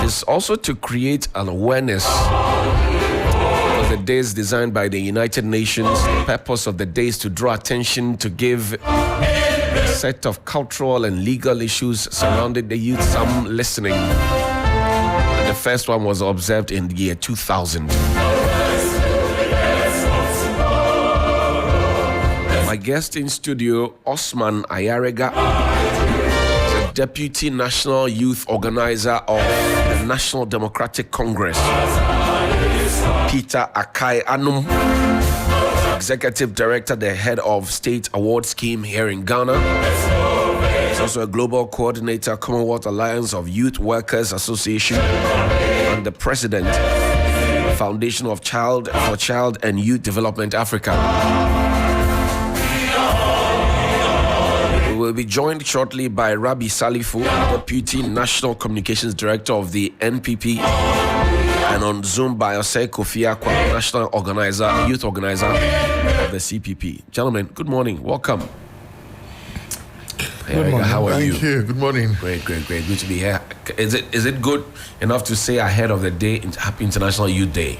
is also to create an awareness of the days designed by the United Nations. The purpose of the day is to draw attention to give a set of cultural and legal issues surrounding the youth some listening. And the first one was observed in the year 2000. My guest in studio, Osman Ayarega, is a Deputy National Youth Organizer of the National Democratic Congress. Peter Akai Anum, Executive Director, the head of State Award Scheme here in Ghana. He's also a Global Coordinator, Commonwealth Alliance of Youth Workers Association, and the President, Foundation of Child for Child and Youth Development Africa. Will be joined shortly by Rabi Salifu, Deputy National Communications Director of the NPP, and on Zoom by Osei Kofi Akwa, National Organizer, Youth Organizer of the CPP. Gentlemen, good morning. Welcome. Good morning. How are you? Thank you. Good morning. Great. Good to be here. Is it good enough to say ahead of the day, Happy International Youth Day?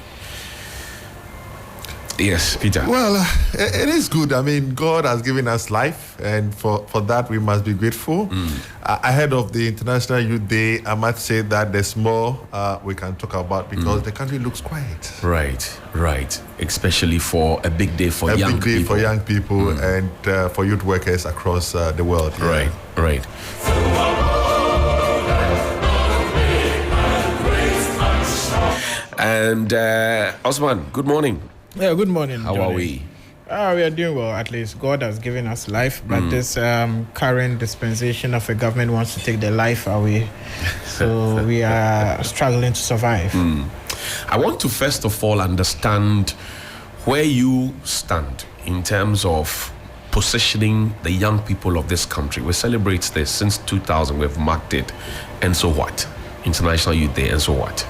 Yes, Peter. Well, it is good. I mean, God has given us life, and for that we must be grateful. Ahead of the International Youth Day, I must say that there's more we can talk about because the country looks quiet. Right. Especially for a big day for young people. A big day for young people and for youth workers across the world. Yeah. Right. And Osman, good morning. Yeah, good morning. How are we? We are doing well, at least. God has given us life, but this current dispensation of a government wants to take the life away. So we are struggling to survive. I want to first of all understand where you stand in terms of positioning the young people of this country. We celebrate this since 2000. We've marked it. And so what? International Youth Day, and so what?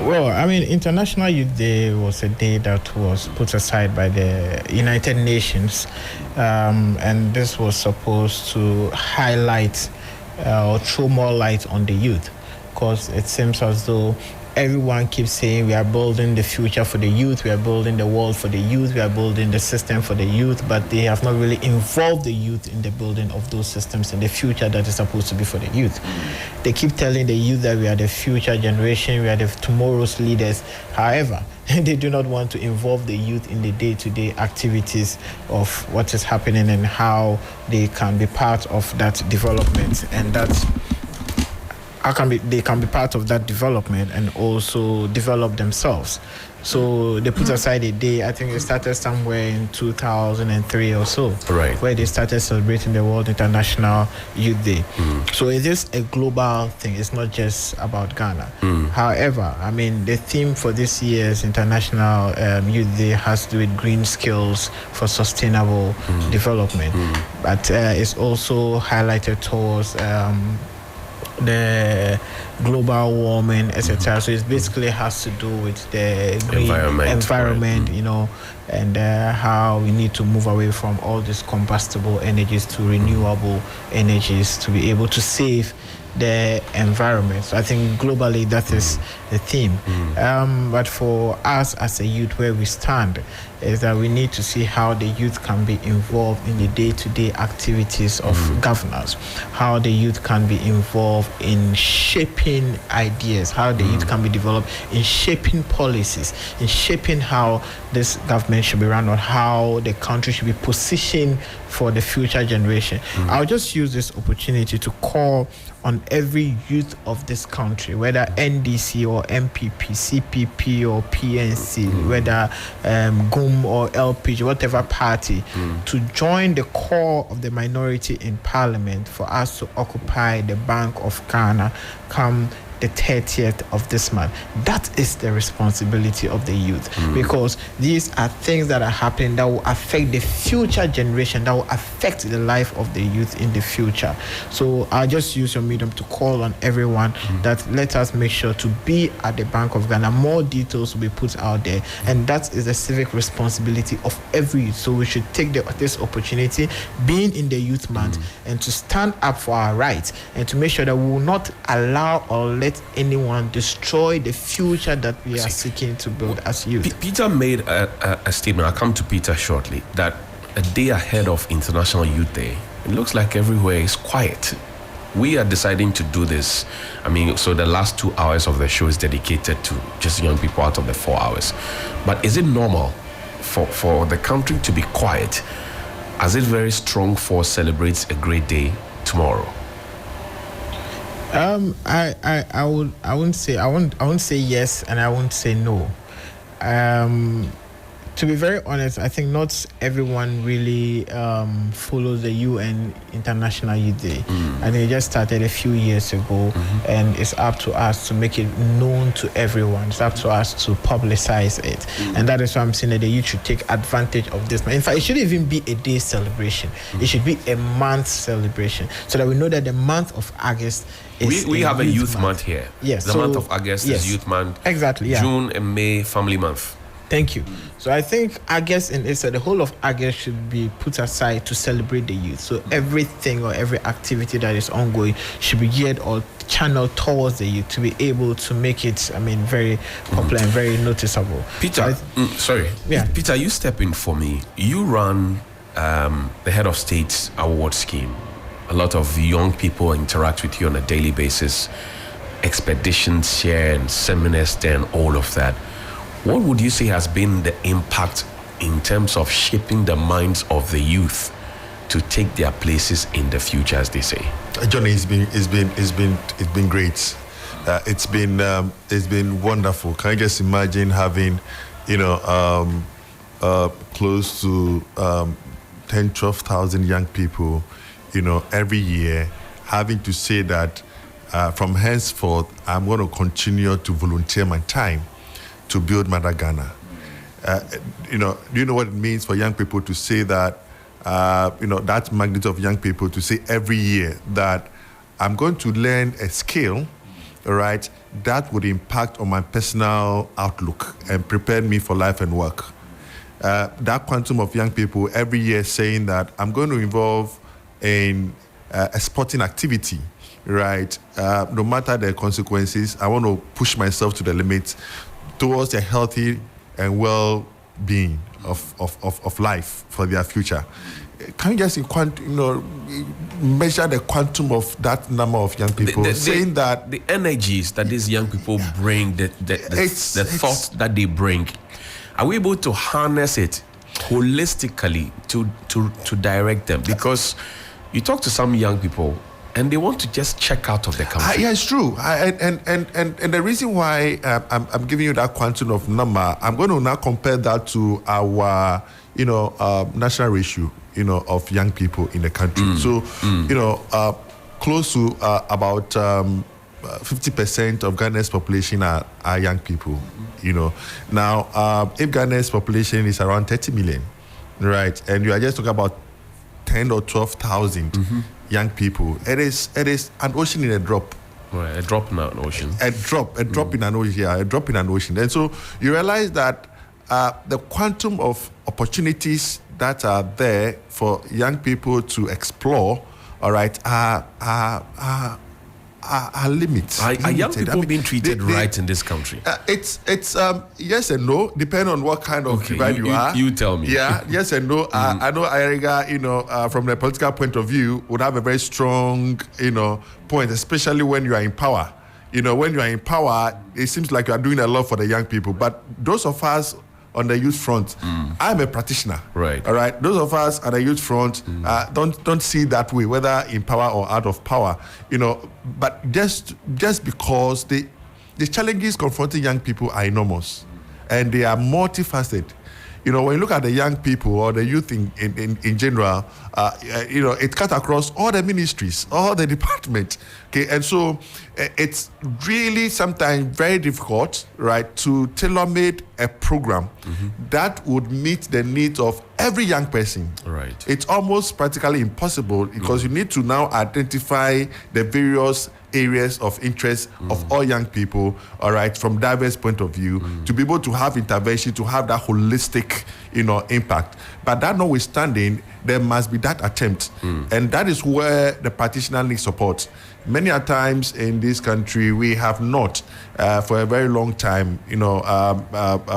Well, I mean, International Youth Day was a day that was put aside by the United Nations, and this was supposed to highlight or throw more light on the youth, because it seems as though everyone keeps saying we are building the future for the youth, we are building the world for the youth, we are building the system for the youth, but they have not really involved the youth in the building of those systems and the future that is supposed to be for the youth. They keep telling the youth that we are the future generation, we are the tomorrow's leaders. However, they do not want to involve the youth in the day-to-day activities of what is happening and how they can be part of that development, and that's they can be part of that development and also develop themselves. So they put aside a day, I think it started somewhere in 2003 or so, where they started celebrating the World International Youth Day. So it is a global thing, it's not just about Ghana. However, I mean, the theme for this year's International Youth Day has to do with green skills for sustainable development, but it's also highlighted towards the global warming, etc. So it basically has to do with the green environment, you know, and how we need to move away from all these combustible energies to renewable energies to be able to save the environment. So I think globally that is the theme. But for us as a youth, where we stand is that we need to see how the youth can be involved in the day-to-day activities of governance, how the youth can be involved in shaping ideas, how the youth can be developed in shaping policies, in shaping how this government should be run or how the country should be positioned for the future generation. I'll just use this opportunity to call on every youth of this country, whether NDC or MPP, CPP or PNC, whether GUM or LPG, whatever party, to join the core of the minority in parliament for us to occupy the Bank of Ghana come the 30th of this month. That is the responsibility of the youth, because these are things that are happening that will affect the future generation, that will affect the life of the youth in the future. So I'll just use your medium to call on everyone that let us make sure to be at the Bank of Ghana. More details will be put out there, and that is the civic responsibility of every youth. So we should take this opportunity, being in the Youth Month, and to stand up for our rights and to make sure that we will not allow or let let anyone destroy the future that we are seeking to build as youth. Peter made a statement. I'll come to Peter shortly. That a day ahead of International Youth Day, it looks like everywhere is quiet. We are deciding to do this. I mean, so the last 2 hours of the show is dedicated to just young people out of the 4 hours. But is it normal for the country to be quiet as if Very Strong Force celebrates a great day tomorrow? I wouldn't say yes, and I won't say no. To be very honest, I think not everyone really follows the UN International Youth Day. I think it just started a few years ago, and it's up to us to make it known to everyone. It's up to us to publicize it, and that is why I'm saying that the youth should take advantage of this. In fact, it shouldn't even be a day celebration. It should be a month celebration, so that we know that the month of August is we have a youth month here. Yes, the month of August is Youth Month. Exactly. Yeah. June and May, Family Month. Thank you. So I think August and Easter, the whole of August should be put aside to celebrate the youth. So everything or every activity that is ongoing should be geared or channeled towards the youth to be able to make it, very popular and very noticeable. Peter, Yeah. Peter, you step in for me. You run the Head of State Award Scheme. A lot of young people interact with you on a daily basis. Expeditions share and seminars there and all of that. What would you say has been the impact in terms of shaping the minds of the youth to take their places in the future, as they say? Johnny, it's been great. It's been wonderful. Can you just imagine having, close to 10,000-12,000 young people, every year, having to say that from henceforth I'm going to continue to volunteer my time to build Mother Ghana. Do you know what it means for young people to say that, that magnitude of young people to say every year that I'm going to learn a skill, all right, that would impact on my personal outlook and prepare me for life and work. That quantum of young people every year saying that I'm going to involve in a sporting activity, right? No matter the consequences, I want to push myself to the limit towards a healthy and well-being of life for their future. Can you just measure the quantum of that number of young people saying that the energies that these young people bring, the thoughts that they bring, are we able to harness it holistically to direct them? Because you talk to some young people and they want to just check out of the country. Yeah, it's true. And the reason why I'm giving you that quantum of number, I'm going to now compare that to our, national ratio, of young people in the country. So, close to about 50% of Ghana's population are young people. Now, if Ghana's population is around 30 million, right, and you are just talking about 10 or 12,000 young people, it is an ocean in a drop. Right, a drop in an ocean. A drop in an ocean. Yeah, a drop in an ocean. And so you realize that the quantum of opportunities that are there for young people to explore, all right, are limits. Are young people being treated right in this country? It's yes and no, depending on what kind of divide you are. You tell me. Yeah, yes and no. I know Ayariga, from the political point of view, would have a very strong, point, especially when you are in power. When you are in power, it seems like you are doing a lot for the young people. But those of us on the youth front, I'm a practitioner. Right. All right. Those of us on the youth front don't see it that way, whether in power or out of power. But just because the challenges confronting young people are enormous, and they are multifaceted. When you look at the young people or the youth in general, it cuts across all the ministries, all the departments. Okay, and so it's really sometimes very difficult, right, to tailor-make a program that would meet the needs of every young person. Right. It's almost practically impossible because you need to now identify the various areas of interest of all young people, all right, from diverse point of view, to be able to have intervention, to have that holistic, impact. But that notwithstanding, there must be that attempt. And that is where the practitioner needs support. many a times in this country, we have not, for a very long time,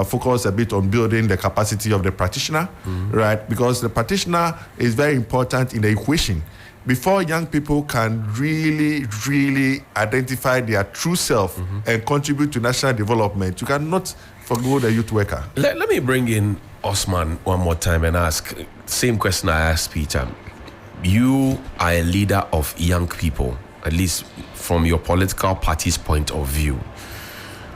focused a bit on building the capacity of the practitioner, right? Because the practitioner is very important in the equation. Before young people can really, really identify their true self and contribute to national development, you cannot forgo the youth worker. Let me bring in Osman one more time and ask same question I asked Peter. You are a leader of young people, at least from your political party's point of view.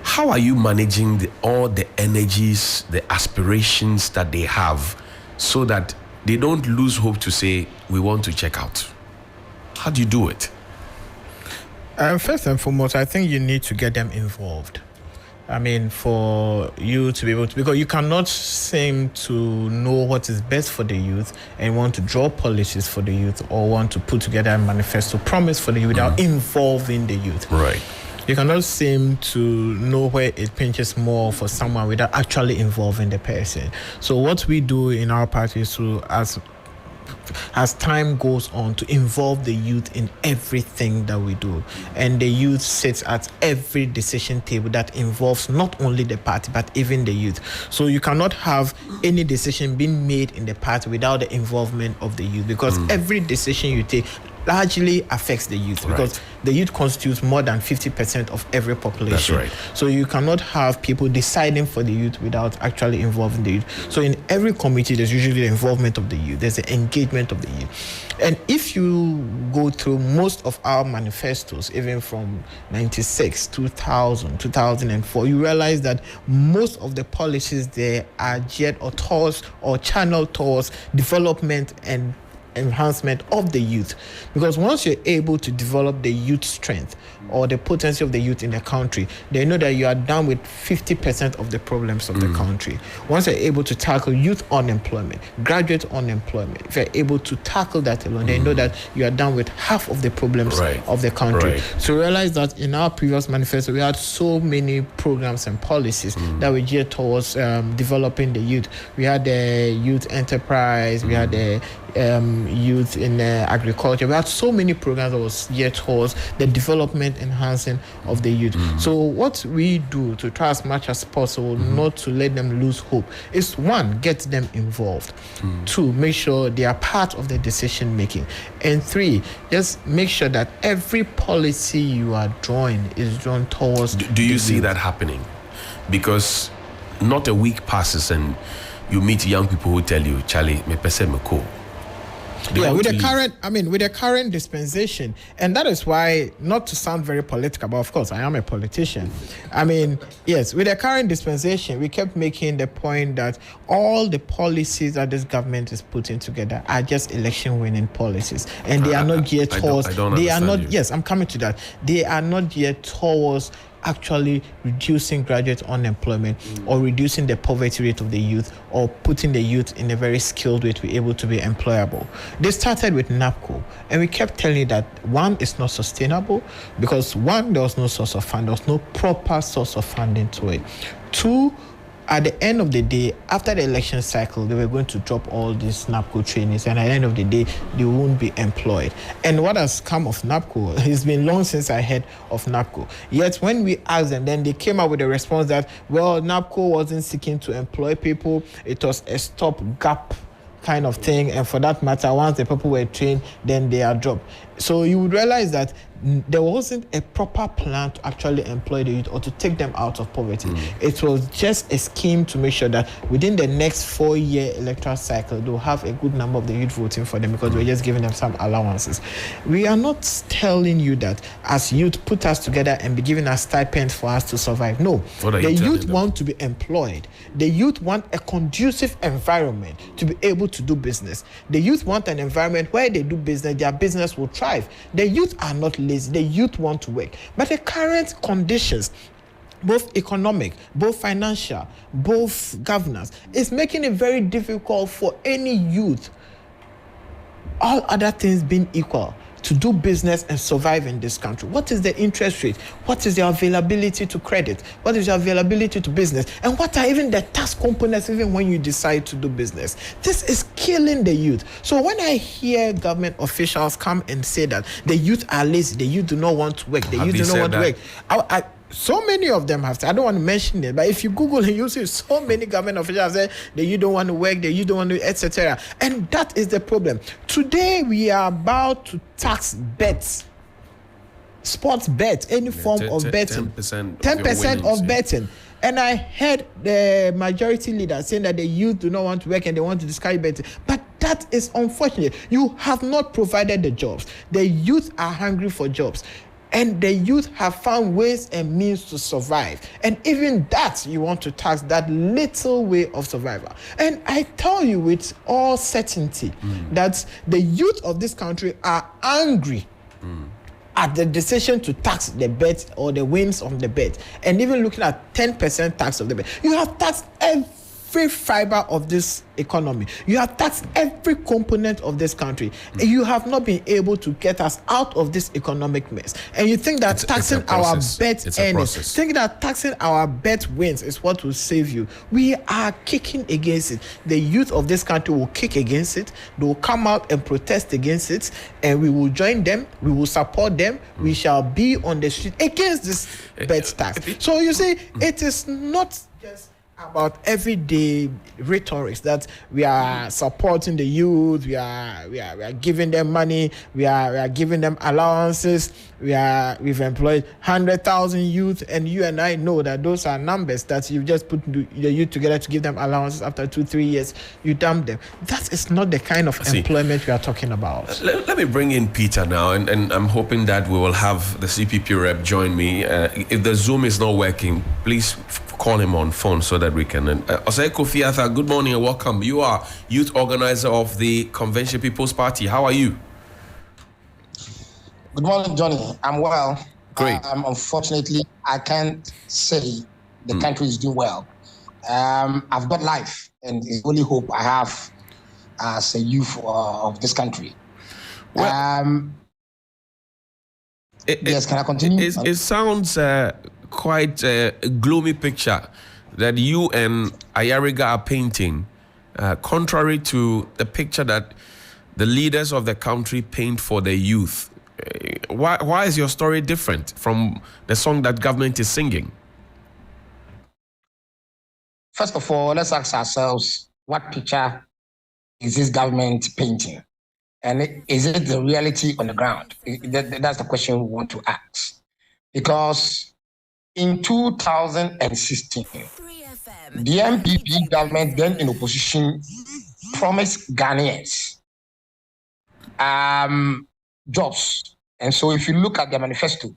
How are you managing all the energies, the aspirations that they have so that they don't lose hope to say, we want to check out? How do you do it? First and foremost, I think you need to get them involved. I mean, for you to be able to, because you cannot seem to know what is best for the youth and want to draw policies for the youth or want to put together a manifesto promise for the youth without involving the youth. Right. You cannot seem to know where it pinches more for someone without actually involving the person. So what we do in our party is to, as time goes on, to involve the youth in everything that we do. And the youth sits at every decision table that involves not only the party, but even the youth. So you cannot have any decision being made in the party without the involvement of the youth, because every decision you take largely affects the youth, because the youth constitutes more than 50% of every population. That's right. So you cannot have people deciding for the youth without actually involving the youth. So in every committee, there's usually the involvement of the youth. There's the engagement of the youth. And if you go through most of our manifestos, even from 96, 2000, 2004, you realize that most of the policies there are geared or towards or channeled towards development and enhancement of the youth. Because once you're able to develop the youth strength or the potency of the youth in the country, they know that you are done with 50% of the problems of the country. Once you're able to tackle youth unemployment, graduate unemployment, if you're able to tackle that alone, they know that you are done with half of the problems of the country. So realize that in our previous manifesto, we had so many programs and policies that were geared towards developing the youth. We had the youth enterprise, we had the youth in agriculture. We had so many programs that was geared towards the development enhancing of the youth. So what we do to try as much as possible not to let them lose hope is, one, get them involved. Two, make sure they are part of the decision making. And three, just make sure that every policy you are drawing is drawn towards Do you see that happening? Because not a week passes and you meet young people who tell you, Charlie, me pese me cool. With the current dispensation, and that is why, not to sound very political, but of course I am a politician. I mean, yes, with the current dispensation, we kept making the point that all the policies that this government is putting together are just election winning policies, and they are not geared towards. Yes, I'm coming to that. They are not geared towards actually reducing graduate unemployment or reducing the poverty rate of the youth or putting the youth in a very skilled way to be able to be employable. They started with NAPCO, and we kept telling you that, one, it's not sustainable because, one, there was no source of fund, there was no proper source of funding to it. Two, at the end of the day, after the election cycle, they were going to drop all these NAPCO trainees, and at the end of the day, they won't be employed. And what has come of NAPCO? It's been long since I heard of NAPCO. Yet when we asked them, then they came up with a response that, well, NAPCO wasn't seeking to employ people. It was a stopgap kind of thing, and for that matter, once the people were trained, then they are dropped. So you would realize that there wasn't a proper plan to actually employ the youth or to take them out of poverty. It was just a scheme to make sure that within the next 4-year electoral cycle, they'll have a good number of the youth voting for them because we're just giving them some allowances. We are not telling you that as youth, put us together and be giving us stipends for us to survive. No, the youth want to be employed. The youth want a conducive environment to be able to do business. The youth want an environment where they do business, their business will thrive. The youth are not lazy. The youth want to work. But the current conditions, both economic, both financial, both governance, is making it very difficult for any youth, all other things being equal, to do business and survive in this country? What is the interest rate? What is the availability to credit? What is the availability to business? And what are even the tax components even when you decide to do business? This is killing the youth. So when I hear government officials come and say that the youth are lazy, the youth do not want to work, the youth do not want to work, so many of them have. I don't want to mention it, but if you Google and you see so many government officials say that you don't want to work, that you don't want to, etc. And that is the problem. Today we are about to tax bets, sports bets, any form of betting, 10% of betting. And I heard the majority leader saying that the youth do not want to work and they want to discourage betting. But that is unfortunate. You have not provided the jobs. The youth are hungry for jobs. And the youth have found ways and means to survive. And even that, you want to tax that little way of survival. And I tell you with all certainty that the youth of this country are angry at the decision to tax the bet or the wins on the bet. And even looking at 10% tax of the bet. You have taxed every fiber of this economy. You have taxed every component of this country. And you have not been able to get us out of this economic mess. And you think that taxing our bet earnings, think that taxing our bet wins is what will save you. We are kicking against it. The youth of this country will kick against it. They will come out and protest against it. And we will join them. We will support them. We shall be on the street against this bet tax. So you see, it is not just about everyday rhetorics that we are supporting the youth, we are giving them money, we are giving them allowances, we've employed 100,000 youth, and you and I know that those are numbers that you've just put the youth together to give them allowances. After 2-3 years you dump them. That is not the kind of employment we are talking about. Let me bring in Peter now, and I'm hoping that we will have the CPP rep join me. If the Zoom is not working, please call him on phone so that we can. Osei Kofi Arthur, good morning and welcome. You are youth organizer of the Convention People's Party. How are you? Good morning, Johnny. I'm well. Great. Unfortunately, I can't say the country is doing well. I've got life, and it's only hope I have as a youth of this country. Well, yes, can I continue? It sounds quite a gloomy picture that you and Ayariga are painting, contrary to the picture that the leaders of the country paint for the youth. Why is your story different from the song that government is singing? First of all, let's ask ourselves, what picture is this government painting? And is it the reality on the ground? That's the question we want to ask. Because in 2016, the MPP government, then in opposition, promised Ghanaians jobs. And so if you look at the manifesto,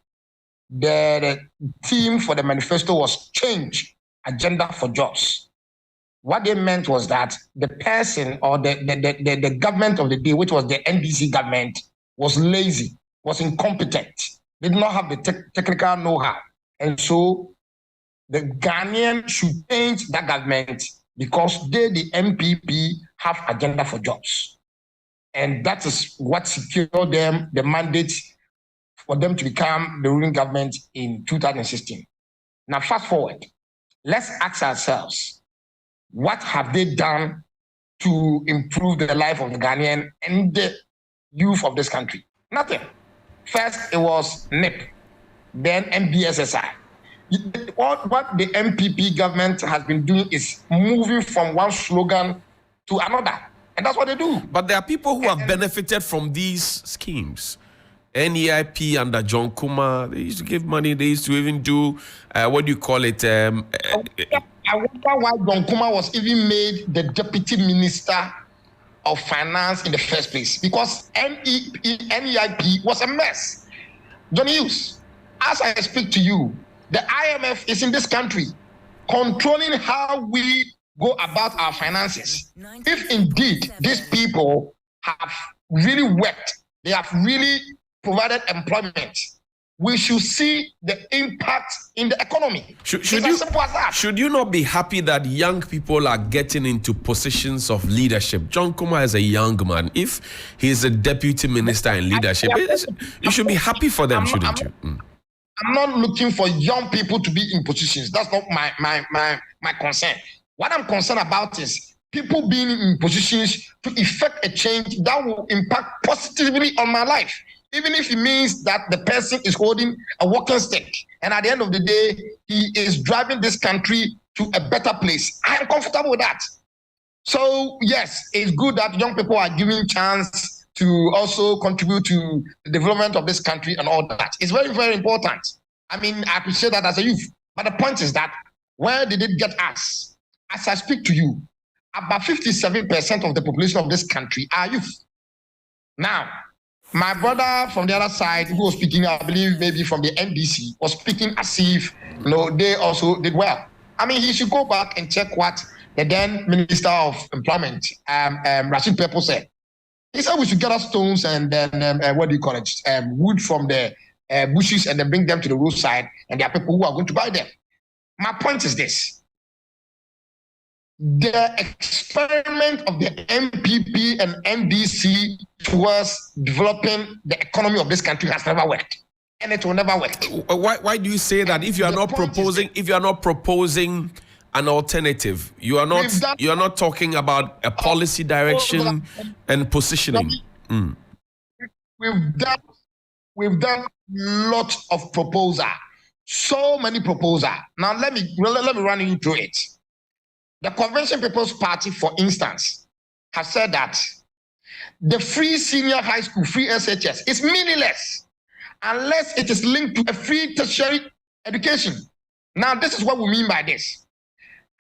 the theme for the manifesto was change, agenda for jobs. What they meant was that the person or the government of the day, which was the NDC government, was lazy, was incompetent, did not have the technical know-how. And so the Ghanaian should change that government because they, the MPP, have agenda for jobs. And that is what secured them the mandate for them to become the ruling government in 2016. Now, fast forward, let's ask ourselves, what have they done to improve the life of the Ghanaian and the youth of this country? Nothing. First, it was NIP, then MBSSI. What the MPP government has been doing is moving from one slogan to another. And that's what they do. But there are people who have benefited from these schemes. NEIP under John Kuma, they used to give money. They used to even do, what do you call it? I wonder why John Kuma was even made the deputy minister of finance in the first place. Because NEIP was a mess. Johnny Hughes, as I speak to you, the IMF is in this country controlling how we go about our finances. If indeed these people have really worked, they have really provided employment, we should see the impact in the economy. It's as simple as that. Should you not be happy that young people are getting into positions of leadership? John Kumah is a young man. If he's a deputy minister in leadership, you should be happy for them, shouldn't you? I'm not looking for young people to be in positions. That's not my concern. What I'm concerned about is people being in positions to effect a change that will impact positively on my life. Even if it means that the person is holding a walking stick and at the end of the day, he is driving this country to a better place. I am comfortable with that. So yes, it's good that young people are given chance to also contribute to the development of this country and all that. It's very, very important. I mean, I appreciate that as a youth. But the point is that where did it get us? As I speak to you, about 57% of the population of this country are youth. Now, my brother from the other side, who was speaking, I believe maybe from the NDC, was speaking as if they also did well. I mean, he should go back and check what the then Minister of Employment, Rashid Pepo, said. He said we should gather stones and then, wood from the bushes and then bring them to the roadside, and there are people who are going to buy them. My point is this. The experiment of the MPP and NDC towards developing the economy of this country has never worked, and it will never work. Why do you say that? If you are not proposing an alternative, you are not talking about a policy direction and positioning. We've done lots of proposal, so many proposal. Now let me run you through it. The Convention People's Party, for instance, has said that the free senior high school, free SHS, is meaningless unless it is linked to a free tertiary education. Now, this is what we mean by this.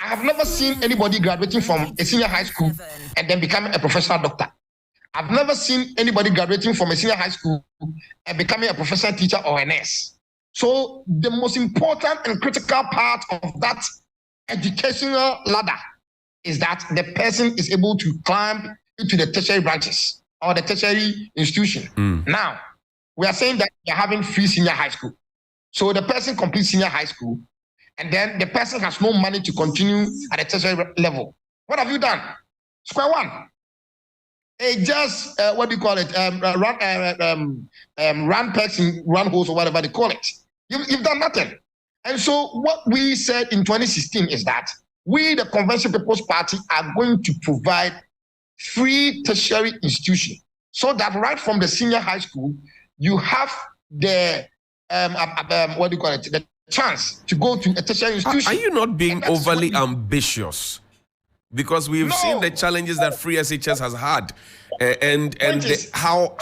I have never seen anybody graduating from a senior high school and then becoming a professional doctor. I've never seen anybody graduating from a senior high school and becoming a professional teacher or a nurse. So the most important and critical part of that educational ladder is that the person is able to climb into the tertiary branches or the tertiary institution. Now, we are saying that you're having free senior high school. So the person completes senior high school, and then the person has no money to continue at the tertiary level. What have you done? Square one. It just, run pegs and run holes or whatever they call it. You've done nothing. And so what we said in 2016 is that we, the Convention People's Party, are going to provide free tertiary institution so that right from the senior high school, you have the, the chance to go to a tertiary institution. Are you not being overly ambitious? Because we've seen the challenges that free SHS has had, and how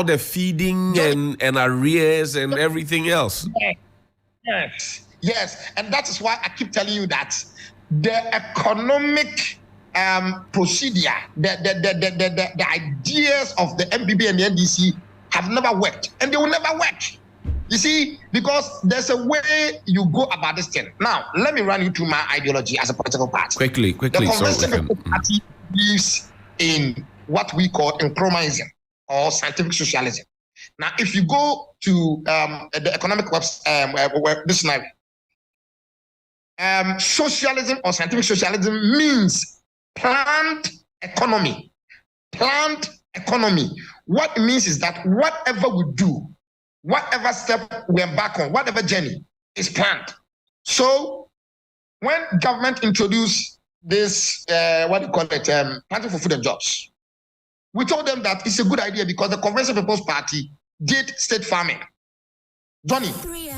the feeding and arrears and everything else. Yes, and that is why I keep telling you that the economic procedure, the ideas of the MPP and the NDC have never worked, and they will never work. You see, because there's a way you go about this thing. Now, let me run you through my ideology as a political party. Quickly. The Convention Party believes in what we call Nkrumahism or scientific socialism. Now, if you go to the economic dictionary, socialism or scientific socialism means planned economy. Planned economy. What it means is that whatever we do, whatever step we embark on, whatever journey is planned. So when government introduced this, Planting for Food and Jobs, we told them that it's a good idea because the Convention People's Party did state farming. Johnny,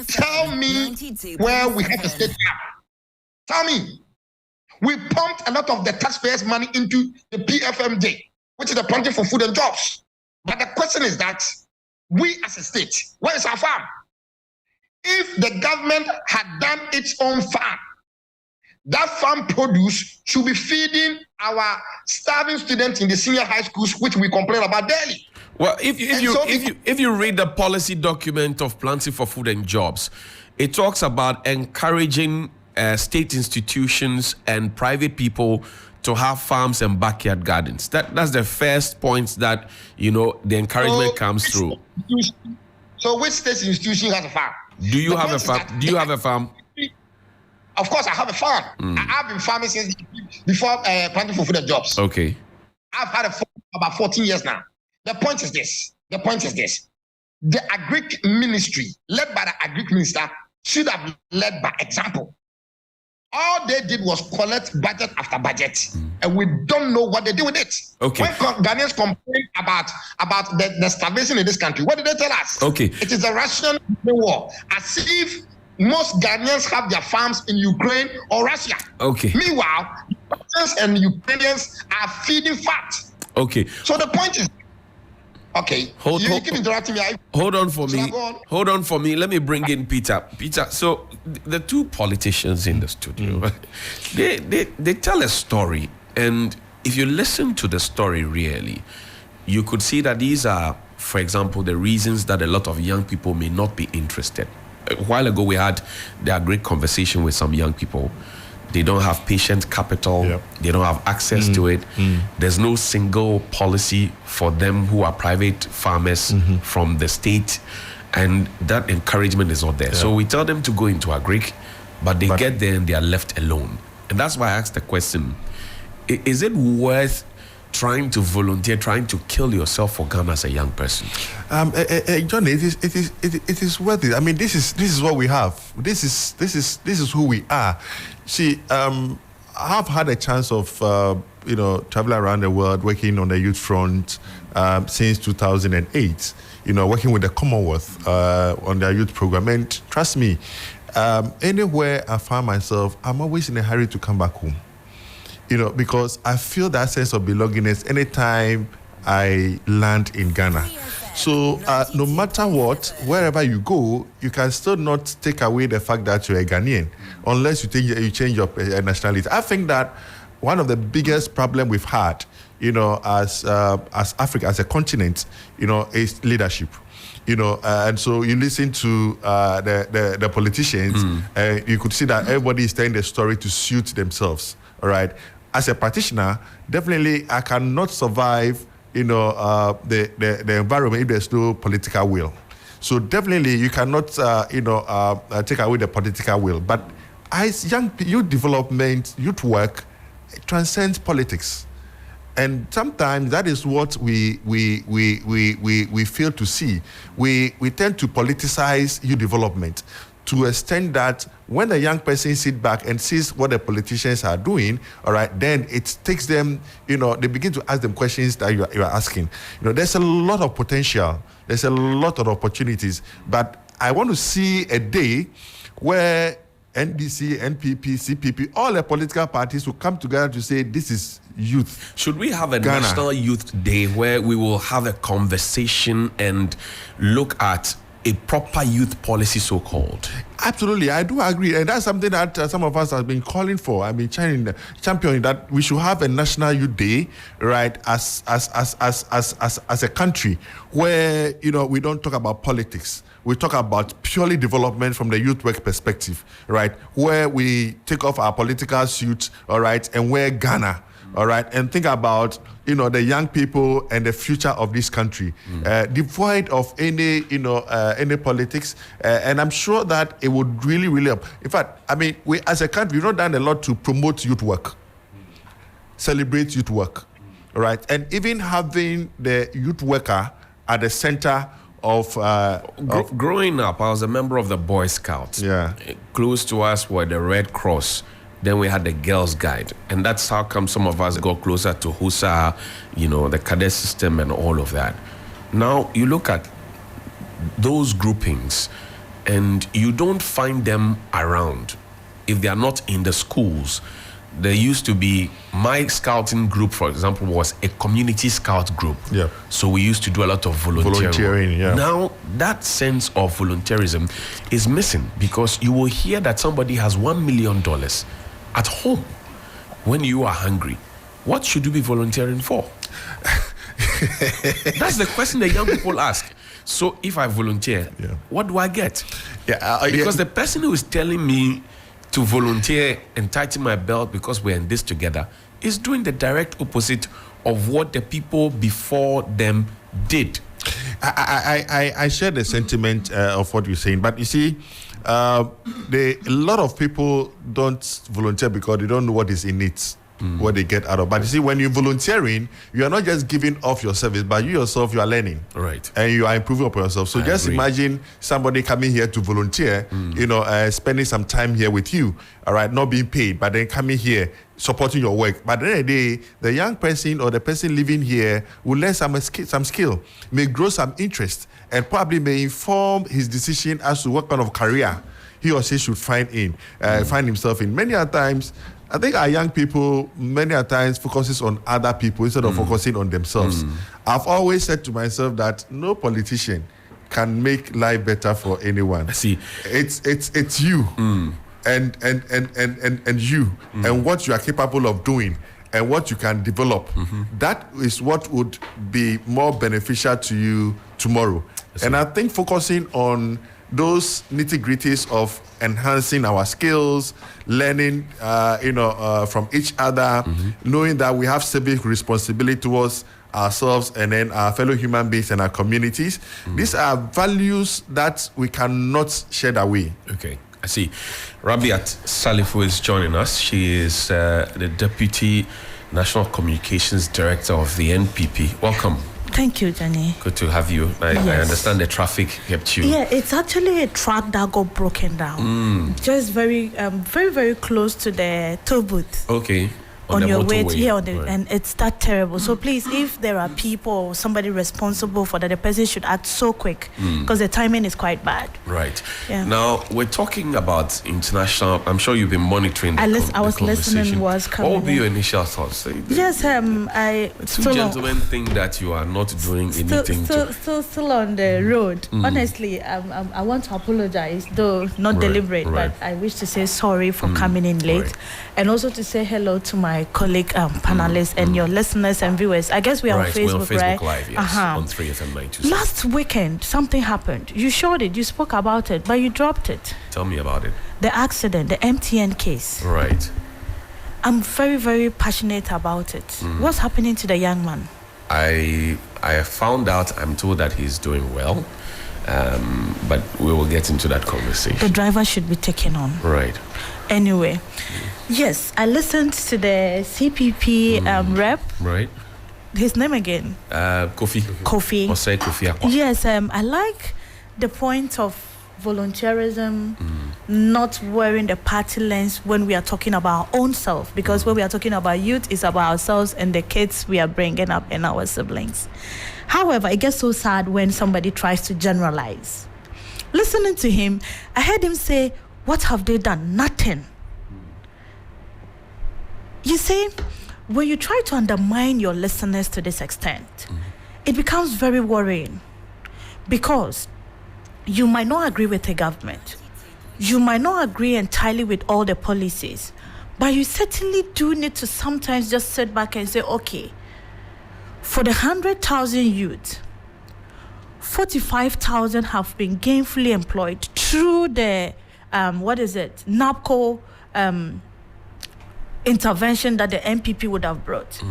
tell me where we have the state farm. Tell me. We pumped a lot of the taxpayers' money into the PFMJ, which is the Planting for Food and Jobs. But the question is that we as a state, where is our farm? If the government had done its own farm, that farm produce should be feeding our starving students in the senior high schools, which we complain about daily. Well, if you read the policy document of Planting for Food and Jobs, it talks about encouraging state institutions and private people to have farms and backyard gardens. That's the first point that the encouragement comes through. So which state institution has a farm? Do you have a farm? Do you have a farm? Of course, I have a farm. I've been farming since before planting for food and jobs. Okay. I've had a farm about 14 years now. The point is this. The agric ministry, led by the agric minister, should have led by example. All they did was collect budget after budget, and we don't know what they do with it. Okay. When Ghanaians complain about the starvation in this country, what did they tell us? Okay. It is a Russian war, as if most Ghanaians have their farms in Ukraine or Russia. Okay. Meanwhile, Russians and Ukrainians are feeding fat. Okay. So the point is, okay, you keep interrupting me. Hold on for me. Hold on for me. Let me bring in Peter. Peter, so the two politicians in the studio, they tell a story. And if you listen to the story really, you could see that these are, for example, the reasons that a lot of young people may not be interested. A while ago, we had a great conversation with some young people. They don't have patient capital. Yep. They don't have access to it. There's no single policy for them who are private farmers from the state. And that encouragement is not there. Yeah. So we tell them to go into agric, but they get there and they are left alone. And that's why I asked the question, is it worth trying to volunteer, trying to kill yourself for Ghana as a young person? Johnny, it is worth it. I mean, this is what we have. This is who we are. See, I have had a chance of traveling around the world, working on the youth front since 2008. Working with the Commonwealth on their youth program. And trust me, anywhere I find myself, I'm always in a hurry to come back home. Because I feel that sense of belongingness anytime I land in Ghana. So no matter what, wherever you go, you can still not take away the fact that you're a Ghanaian unless you change your nationality. I think that one of the biggest problems we've had, as Africa, as a continent, is leadership. And so you listen to the politicians, you could see that everybody is telling the story to suit themselves. All right. As a practitioner, definitely I cannot survive, the environment if there's no political will. So definitely you cannot, take away the political will. But as youth development, youth work, it transcends politics. And sometimes that is what we fail to see. We tend to politicize youth development to extent that when a young person sits back and sees what the politicians are doing, all right, then it takes them, they begin to ask them questions that you are asking. There's a lot of potential. There's a lot of opportunities. But I want to see a day where NDC, NPP, CPP, all the political parties will come together to say this is youth. Should we have a National Youth Day where we will have a conversation and look at a proper youth policy, so-called? Absolutely, I do agree, and that's something that some of us have been calling for. I mean, championing that we should have a National Youth Day, right? As a country where we don't talk about politics. We talk about purely development from the youth work perspective, right? Where we take off our political suits, all right, and wear Ghana. All right, and think about the young people and the future of this country, devoid of any politics, and I'm sure that it would really help. In fact, I mean, we as a country, we've not done a lot to promote youth work, celebrate youth work, all right, and even having the youth worker at the center of growing up, I was a member of the Boy Scouts. Yeah, close to us were the Red Cross. Then we had the Girls Guide, and that's how come some of us got closer to HUSA, the cadet system and all of that. Now you look at those groupings, and you don't find them around if they are not in the schools. There used to be, my scouting group, for example, was a community scout group. Yeah. So we used to do a lot of volunteering. Yeah. Now that sense of volunteerism is missing, because you will hear that somebody has $1 million at home when you are hungry. What should you be volunteering for? That's the question the young people ask. So if I volunteer, what do I get? Because the person who is telling me to volunteer and tighten my belt because we're in this together is doing the direct opposite of what the people before them did. I share the sentiment of what you're saying, but you see, a lot of people don't volunteer because they don't know what is in it. What they get out of. But you see, when you're volunteering, you are not just giving off your service, but you yourself, you are learning. Right. And you are improving upon yourself. So just imagine somebody coming here to volunteer, spending some time here with you, all right, not being paid, but then coming here, supporting your work. But at the end of the day, the young person or the person living here will learn some skill, may grow some interest, and probably may inform his decision as to what kind of career he or she should find himself in. Many a times, I think our young people many a times focuses on other people instead of focusing on themselves. I've always said to myself that no politician can make life better for anyone. I see. It's you and you and what you are capable of doing and what you can develop. That is what would be more beneficial to you tomorrow. And I think focusing on those nitty-gritties of enhancing our skills, learning, from each other, knowing that we have civic responsibility towards ourselves and then our fellow human beings and our communities. These are values that we cannot shed away. Okay, I see. Rabiat Salifu is joining us. She is the Deputy National Communications Director of the NPP. Welcome. Thank you, Johnny. Good to have you. I understand the traffic kept you. Yeah, it's actually a track that got broken down. Just very, very close to the toll booth. Okay. On your way to here, and it's that terrible. So please, if there are people or somebody responsible for that, the person should act so quick because the timing is quite bad. Right. Yeah. Now we're talking about international. I'm sure you've been monitoring. I was listening. Was coming. What would be your initial thoughts? Yes, two gentlemen think that you are not doing anything. Still on the road. Honestly, I want to apologize, though not deliberate, but I wish to say sorry for coming in late, and also to say hello to my colleague panelists and your listeners and viewers. I guess we are on Facebook, we're on Facebook right? Live, yes, on 3FM 927. Last weekend, something happened. You showed it, you spoke about it, but you dropped it. Tell me about it. The accident, the MTN case. Right. I'm very, very passionate about it. What's happening to the young man? I found out, I'm told that he's doing well, but we will get into that conversation. The driver should be taken on. Right. Anyway, yes, I listened to the CPP rep. Right. His name again? Kofi. Osei Kofi Akwa. Yes, I like the point of volunteerism, not wearing the party lens when we are talking about our own self, because when we are talking about youth, it's about ourselves and the kids we are bringing up and our siblings. However, it gets so sad when somebody tries to generalize. Listening to him, I heard him say, what have they done? Nothing. You see, when you try to undermine your listeners to this extent, it becomes very worrying, because you might not agree with the government. You might not agree entirely with all the policies, but you certainly do need to sometimes just sit back and say, okay, for the 100,000 youth, 45,000 have been gainfully employed through the NABCO intervention that the NPP would have brought.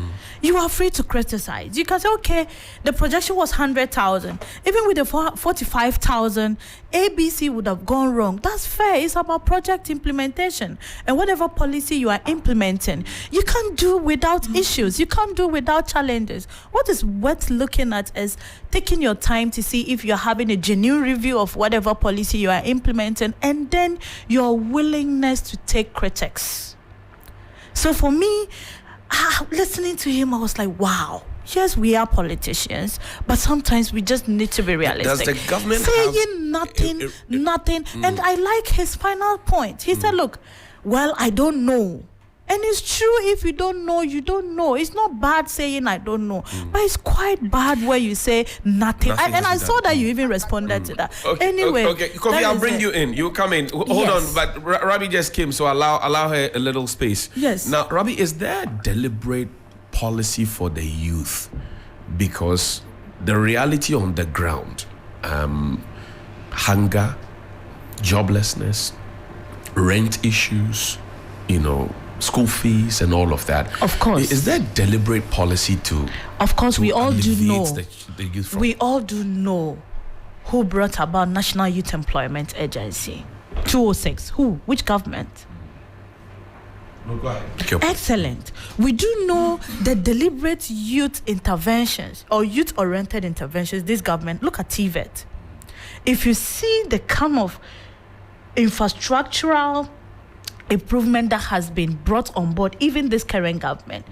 You are free to criticize. You can say, okay, the projection was 100,000. Even with the 45,000, ABC would have gone wrong. That's fair. It's about project implementation. And whatever policy you are implementing, you can't do without issues. You can't do without challenges. What is worth looking at is taking your time to see if you're having a genuine review of whatever policy you are implementing, and then your willingness to take critics. So for me, listening to him, I was like, wow. Yes, we are politicians, but sometimes we just need to be realistic. Does the government saying nothing? And I like his final point. He said, look, well, I don't know. And it's true, if you don't know, you don't know. It's not bad saying I don't know, but it's quite bad where you say nothing. And I saw that you even responded to that. Okay, anyway, okay. Kofi, I'll bring you in. You come in. Hold on, but Rabi just came, so allow her a little space. Yes. Now, Rabi, is there a deliberate policy for the youth? Because the reality on the ground, hunger, joblessness, rent issues, school fees and all of that. Of course. Is there deliberate policy to? Of course, we all do know. The youth from? We all do know who brought about National Youth Employment Agency 206. Who? Which government? No, go ahead. Excellent. We do know the deliberate youth interventions or youth-oriented interventions. This government, look at TVET. If you see the kind of infrastructural improvement that has been brought on board, even this current government,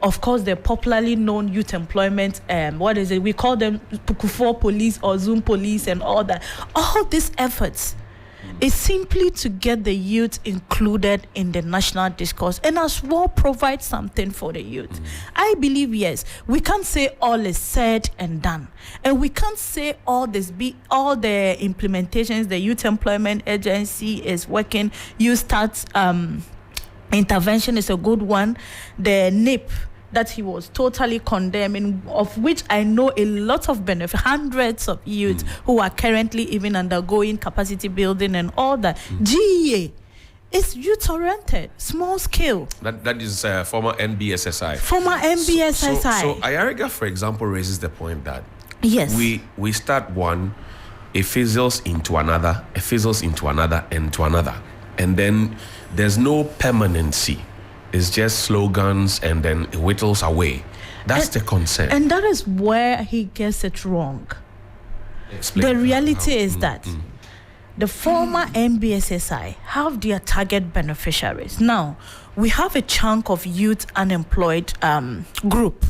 of course, the popularly known youth employment, we call them Pukufor police or Zoom police and all that. All these efforts is simply to get the youth included in the national discourse and as well provide something for the youth. I believe, yes, we can't say all is said and done. And we can't say all the implementations, the Youth Employment Agency is working, you start intervention is a good one. The NIP that he was totally condemning, of which I know a lot of benefit, hundreds of youth who are currently even undergoing capacity building and all that. GEA is youth-oriented, small scale. That is former NBSSI. Former NBSSI. So Ayariga, for example, raises the point that yes, we start one, it fizzles into another, and to another. And then there's no permanency. It's just slogans and then it whittles away. That's the concern. And that is where he gets it wrong. Explain the reality is that the former NBSSI have their target beneficiaries. Now, we have a chunk of youth unemployed group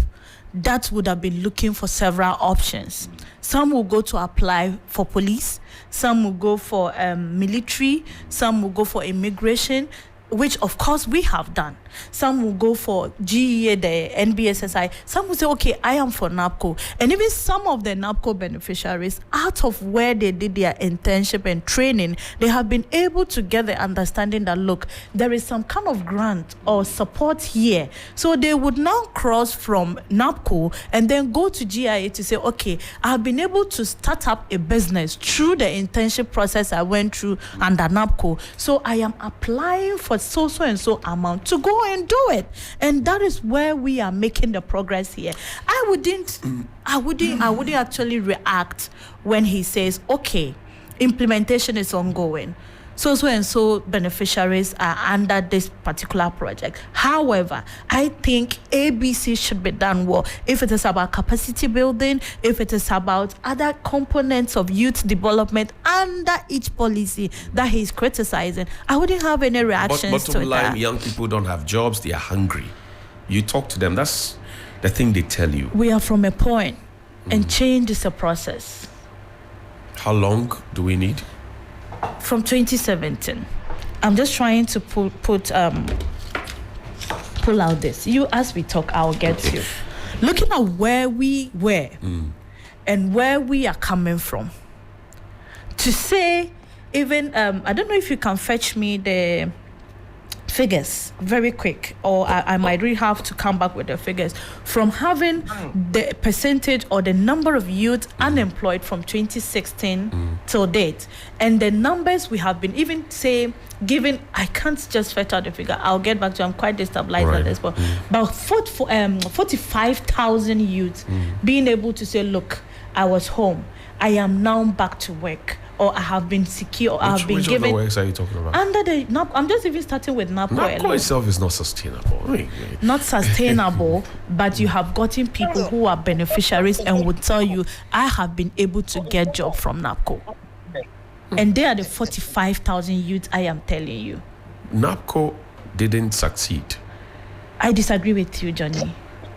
that would have been looking for several options. Some will go to apply for police, some will go for military, some will go for immigration, which of course we have done. Some will go for GEA, the NBSSI. Some will say, okay, I am for NAPCO. And even some of the NAPCO beneficiaries, out of where they did their internship and training, they have been able to get the understanding that, look, there is some kind of grant or support here. So they would now cross from NAPCO and then go to GIA to say, okay, I've been able to start up a business through the internship process I went through under NAPCO. So I am applying for so and so amount to go and do it. And that is where we are making the progress here. I wouldn't actually react when he says, okay, implementation is ongoing, so and so beneficiaries are under this particular project. However, I think ABC should be done well. If it is about capacity building, if it is about other components of youth development under each policy that he's criticizing, I wouldn't have any reactions to bottom line, that. young people don't have jobs, they are hungry. You talk to them, that's the thing they tell you. We are from a point, and change is a process. How long do we need? From 2017, I'm just trying to pull out this. You, as we talk, I'll get to you. Looking at where we were and where we are coming from, to say even I don't know if you can fetch me the figures very quick, or I might really have to come back with the figures from having the percentage or the number of youth unemployed from 2016 till date, and the numbers we have been even say given. I can't just fetch out the figure. I'll get back to you. I'm quite destabilized at this point. About 45,000 youths being able to say, look, I was home, I am now back to work, or I have been secure, or I have been which given. Which other works are you talking about? Under the NAPCO, I'm just even starting with NAPCO. NAPCO itself is not sustainable. Not sustainable, but you have gotten people who are beneficiaries and would tell you, I have been able to get job from NAPCO. And they are the 45,000 youths I am telling you. NAPCO didn't succeed. I disagree with you, Johnny.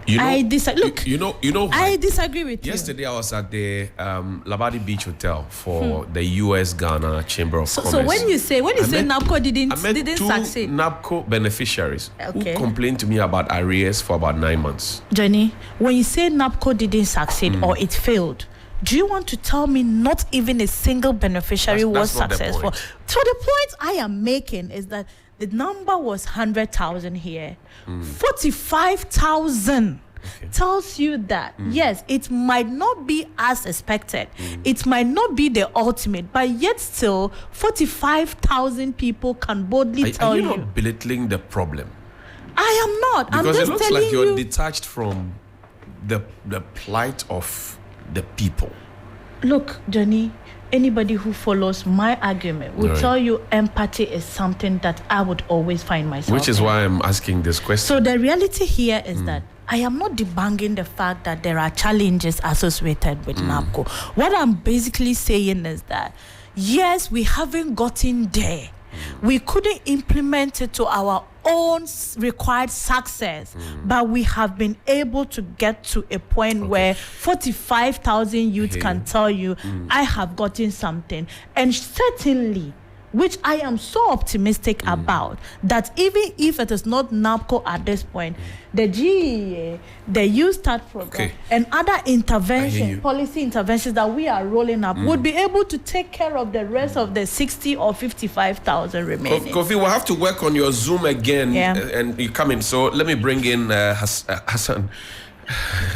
You know, I disagree. Look, you know. I disagree with you. Yesterday, I was at the Labadi Beach Hotel for the U.S. Ghana Chamber of Commerce. So when you say NAPCO I didn't met two succeed, NAPCO beneficiaries Okay. who complained to me about arrears for about 9 months. Johnny, when you say NAPCO didn't succeed or it failed, do you want to tell me not even a single beneficiary was that's not the successful? point. So the point I am making is that the number was 100,000 here, 45,000 tells you that, yes, it might not be as expected. It might not be the ultimate, but yet still 45,000 people can boldly tell are you. you not belittling the problem? I am not. Because I'm just it looks telling like you're you. detached from the plight of the people. Look, Johnny, anybody who follows my argument will tell you empathy is something that I would always find myself Which is in. why I'm asking this question. So the reality here is that I am not debunking the fact that there are challenges associated with NABCO. What I'm basically saying is that, yes, we haven't gotten there. We couldn't implement it to our own required success, but we have been able to get to a point where 45,000 youth can tell you, I have gotten something. And certainly, which I am so optimistic about, that even if it is not NABCO at this point, the GEA, the Youth Start program, and other interventions, policy interventions that we are rolling up would be able to take care of the rest of the 60 or 55,000 remaining. Kofi, we'll have to work on your Zoom again, and you come in. So let me bring in Hassan.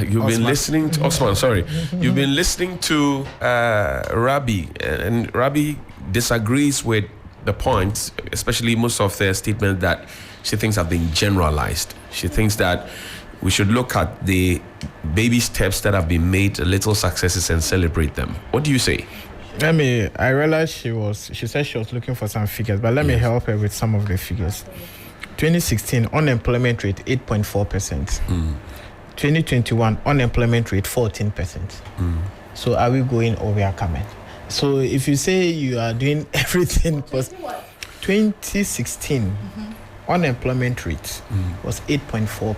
You've been listening to Osman. Sorry, you've been listening to Rabi, and Rabi disagrees with the points, especially most of their statements that she thinks have been generalized. She thinks that we should look at the baby steps that have been made, little successes, and celebrate them. What do you say? I realized she said she was looking for some figures, but let me help her with some of the figures. 2016 unemployment rate 8.4%. 2021 unemployment rate 14%. So are we going or we are coming? So if you say you are doing everything, 2016 unemployment rate was 8.4%.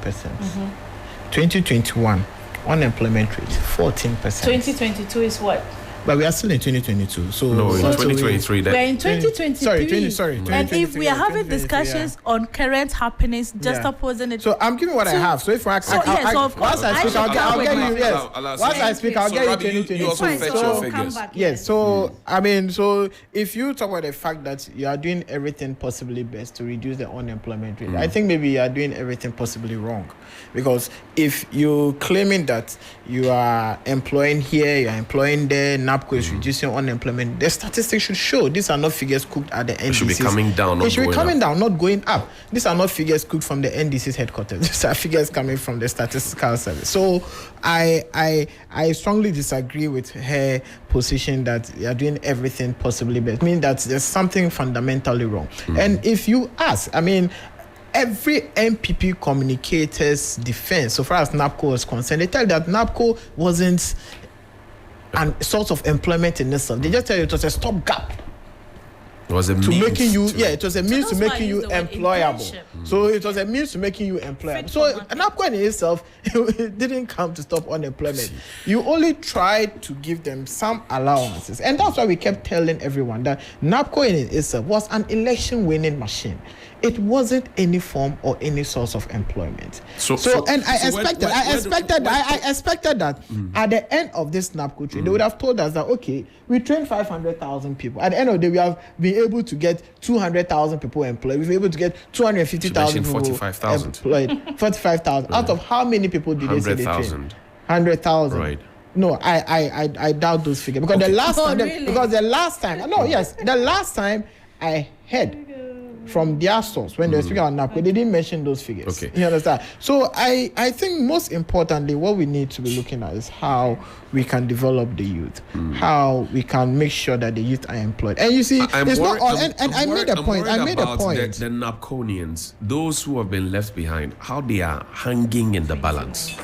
2021 unemployment rate 14%. 2022 is what? But we are still in 2022. So no, in 2023. We're in 2023. Sorry. And if we are having discussions on current happenings, just opposing it. So I'm giving what I have. So if once I speak, I'll get you. Yes. Once I speak, I'll get you 2022. You also fetch your figures. Yes. So I mean, so if you talk about the fact that you are doing everything possibly best to reduce the unemployment rate, I think maybe you are doing everything possibly wrong, because if you're claiming that you are employing here, you are employing there, NABCO is reducing unemployment, the statistics should show these are not figures cooked at the NDC. It should be coming down, not They should be coming going down, not going up. These are not figures cooked from the NDC's headquarters. These are figures coming from the statistical service. So I strongly disagree with her position that you are doing everything possibly best. I mean that there's something fundamentally wrong. And if you ask, I mean, every MPP communicator's defense, so far as NABCO was concerned, they tell you that NABCO wasn't a source of employment in itself. They just tell you it was a stopgap. It was a to means making you, to, it was a means to making you employable. So it was a means to making you employable. So NABCO in itself, it didn't come to stop unemployment. You only tried to give them some allowances. And that's why we kept telling everyone that NABCO in itself was an election winning machine. It wasn't any form or any source of employment. I expected that at the end of this NABCO trade, they would have told us that, okay, we trained 500,000 people. At the end of the day, we have been able to get 200,000 people employed. We've been able to get 250,000 people 45,000. employed. 45,000. Out of how many people did they say they trained? 100,000. Right. No, I doubt those figures, because the last time I heard from their source when they were speaking about NABCO, they didn't mention those figures. Okay. You understand? So I think most importantly, what we need to be looking at is how we can develop the youth, how we can make sure that the youth are employed. And you see, I made a point. The NABCOnians, those who have been left behind, how they are hanging in the balance.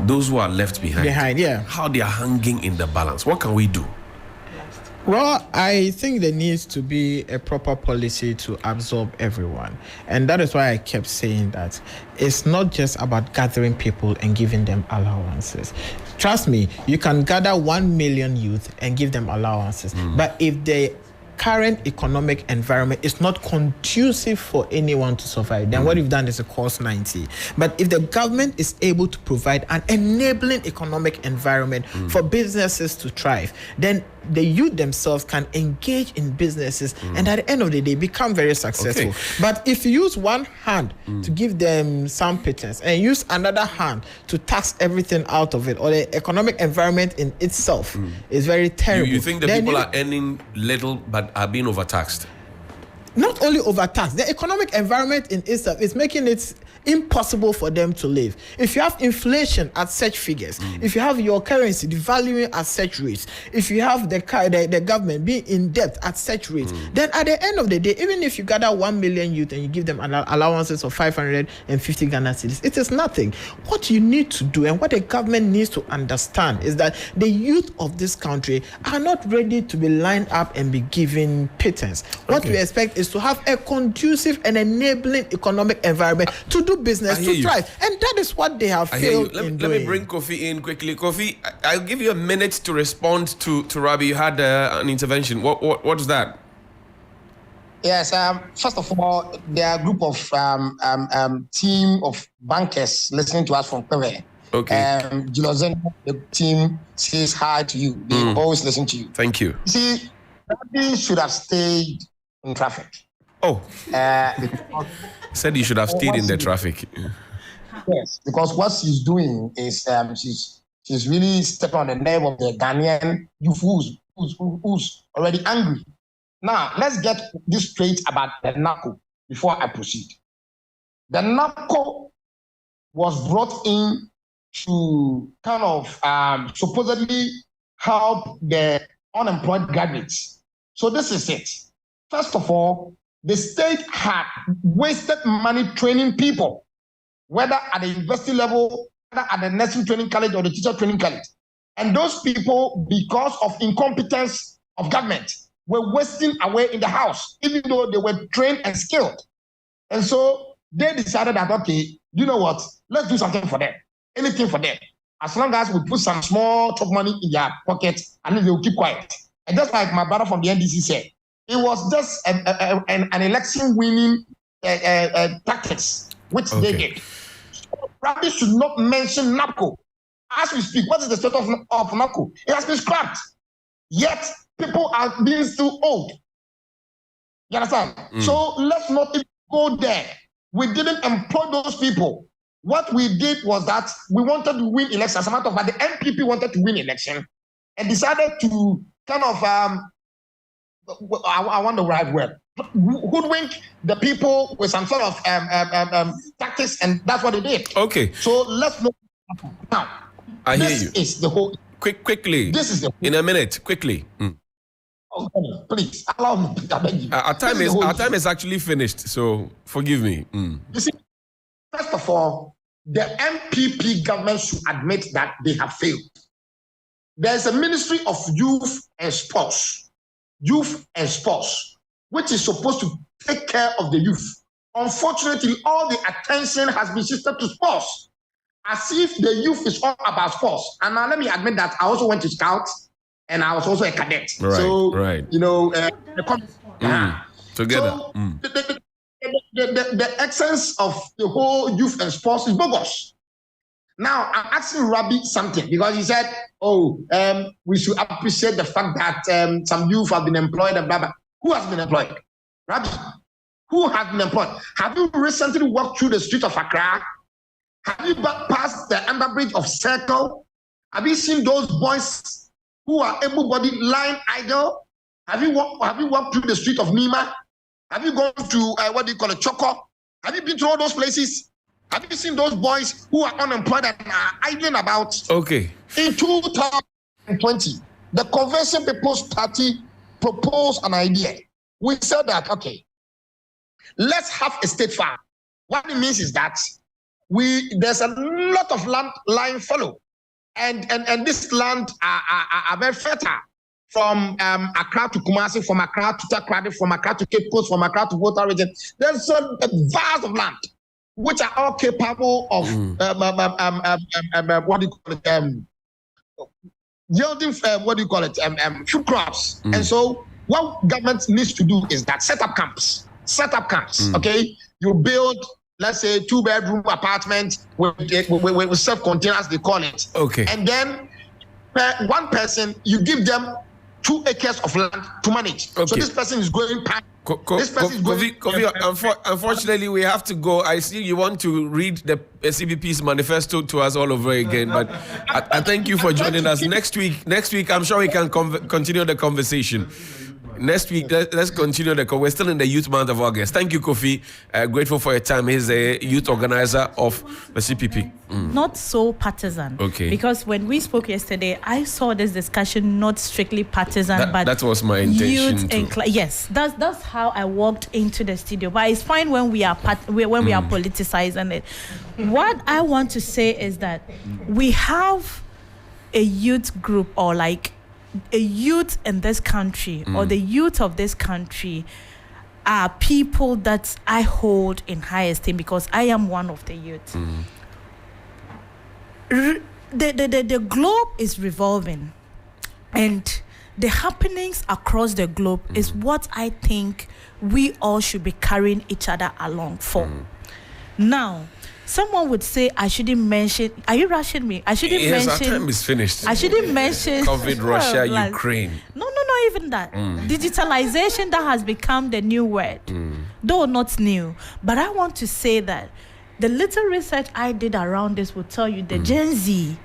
Those who are left behind, how they are hanging in the balance. What can we do? Well, I think there needs to be a proper policy to absorb everyone. And that is why I kept saying that it's not just about gathering people and giving them allowances. Trust me, you can gather 1 million youth and give them allowances. But if the current economic environment is not conducive for anyone to survive, then what you've done is a cost 90. But if the government is able to provide an enabling economic environment for businesses to thrive, then the youth themselves can engage in businesses and at the end of the day become very successful. Okay. But if you use one hand to give them some pittance and use another hand to tax everything out of it, or the economic environment in itself is very terrible. You think the then people are earning little but are being overtaxed? not only overtaxed, the economic environment in itself is making it impossible for them to live. If you have inflation at such figures, if you have your currency devaluing at such rates, if you have the government being in debt at such rates, then at the end of the day, even if you gather 1 million youth and you give them allowances of 550 Ghana cedis, it is nothing. What you need to do and what the government needs to understand is that the youth of this country are not ready to be lined up and be given pittance. What we expect is to have a conducive and enabling economic environment to do business, to thrive, and that is what they have failed in doing. Let me bring Kofi in quickly. Kofi, I'll give you a minute to respond to Rabi. You had an intervention. What's that? Yes. First of all, there are a group of team of bankers listening to us from Kwebe. Okay. The team says hi to you. They always listen to you. Thank you. See, Rabi should have stayed in traffic. Oh. Said you should have stayed in the traffic. Yes, because what she's doing is she's really stepping on the nerve of the Ghanaian youth who's already angry. Now, let's get this straight about the NACO before I proceed. The NACO was brought in to kind of supposedly help the unemployed graduates. So this is it. First of all, the state had wasted money training people, whether at the university level, whether at the nursing training college or the teacher training college. And those people, because of incompetence of government, were wasting away in the house, even though they were trained and skilled. And so they decided that, okay, you know what, let's do something for them, anything for them. As long as we put some small chop money in their pocket, and then they will keep quiet. And just like my brother from the NDC said, it was just an election winning tactics, which they did. So, Rabi should not mention NAPCO. As we speak, what is the status of NAPCO? It has been scrapped. Yet, people are being still owed. You understand? So, let's not even go there. We didn't employ those people. What we did was that we wanted to win elections. As a matter of fact, the MPP wanted to win election and decided to kind of I want the right word. Hoodwink the people with some sort of tactics, and that's what they did. Okay. So let's look now. I hear you. This is the whole. Quickly. This is the whole, in a minute. Quickly. Oh, please allow me. I beg you. Our time is actually finished. So forgive me. You see, first of all, the MPP government should admit that they have failed. There's a Ministry of Youth and Sports. Youth and Sports, which is supposed to take care of the youth. Unfortunately, all the attention has been shifted to sports, as if the youth is all about sports. And now let me admit that I also went to Scouts, and I was also a cadet. Right, so, right. you know, together. So the essence of the whole youth and sports is bogus. Now, I'm asking Rabi something because he said, we should appreciate the fact that some youth have been employed and blah, blah. Who has been employed? Rabi, who has been employed? Have you recently walked through the street of Accra? Have you passed the underbridge of Circle? Have you seen those boys who are able-bodied lying idle? Have you walked through the street of Nima? Have you gone to, Choco? Have you been to all those places? Have you seen those boys who are unemployed and are idling about? Okay. In 2020, the Convention People's Party proposed an idea. We said that, okay, let's have a state farm. What it means is that there's a lot of land lying fallow. And this land are very fertile. From Accra to Kumasi, from Accra to Takrady, from Accra to Cape Coast, from Accra to Volta region. There's a vast of land, which are all capable of yielding food crops. And so what government needs to do is that set up camps. Okay, you build, let's say, 2-bedroom apartment with self-contained, as they call it. Okay. And then one person, you give them 2 acres of land to manage. Okay. So this person is going past. Unfortunately, we have to go. I see you want to read the CPP's manifesto to us all over again, but I thank you for joining us. Next week, I'm sure we can continue the conversation. Next week, let's continue the. We're still in the Youth Month of August. Thank you, Kofi. Grateful for your time. He's a youth organizer of the CPP. Not so partisan. Okay. Because when we spoke yesterday, I saw this discussion not strictly partisan, but that was my intention. Yes, that's how I walked into the studio. But it's fine when we are we are politicizing it. What I want to say is that we have a youth group, or like a youth in this country, or the youth of this country are people that I hold in high esteem, because I am one of the youth. The globe is revolving, and the happenings across the globe is what I think we all should be carrying each other along for. Now, someone would say I shouldn't mention. Are you rushing me? I shouldn't mention. Yes, our time is finished. I shouldn't mention COVID, Russia, Ukraine. No, even that. Digitalization, that has become the new word, though not new. But I want to say that the little research I did around this will tell you the Gen Z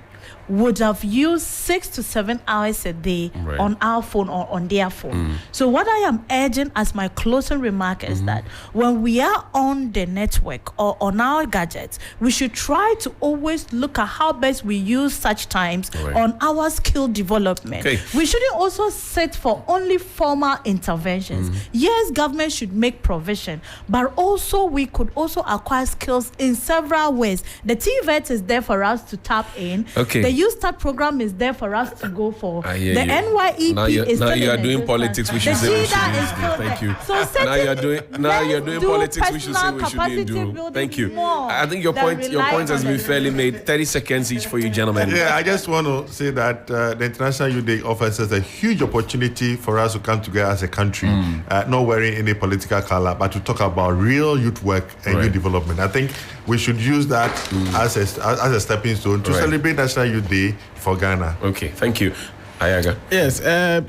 would have used 6 to 7 hours a day on our phone or on their phone. So what I am urging as my closing remark is that when we are on the network or on our gadgets, we should try to always look at how best we use such times on our skill development. Okay. We shouldn't also sit for only formal interventions. Yes, government should make provision, but also we could also acquire skills in several ways. The TVET is there for us to tap in. Okay. The Youth Start program is there for us to go for. The NYEP is now still you are in doing existence. politics. We should The say we GIDA shouldn't is do. still Thank there. you. So Now you're doing politics. We should say we shouldn't do. Thank you. I think your point has been fairly made. 30 seconds each for you, gentlemen. Yeah, I just want to say that the International Youth Day offers us a huge opportunity for us to come together as a country, not wearing any political color, but to talk about real youth work and youth development. I think we should use that as a stepping stone to celebrate National Youth Day for Ghana. Okay, thank you. Ayaga. Yes,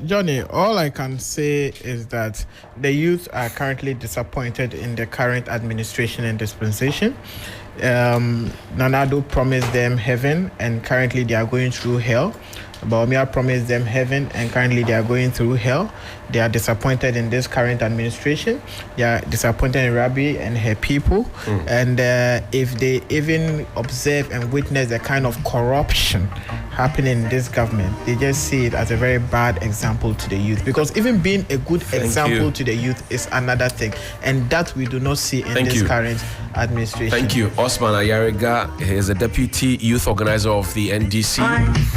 Johnny, all I can say is that the youth are currently disappointed in the current administration and dispensation. Nanado promised them heaven, and currently they are going through hell. Bawumia promised them heaven, and currently they are going through hell. They are disappointed in this current administration. They are disappointed in Rabi and her people. And if they even observe and witness the kind of corruption happening in this government, they just see it as a very bad example to the youth. Because even being a good example to the youth is another thing. And that we do not see in this current administration. Thank you. Osman Ayariga is a deputy youth organizer of the NDC.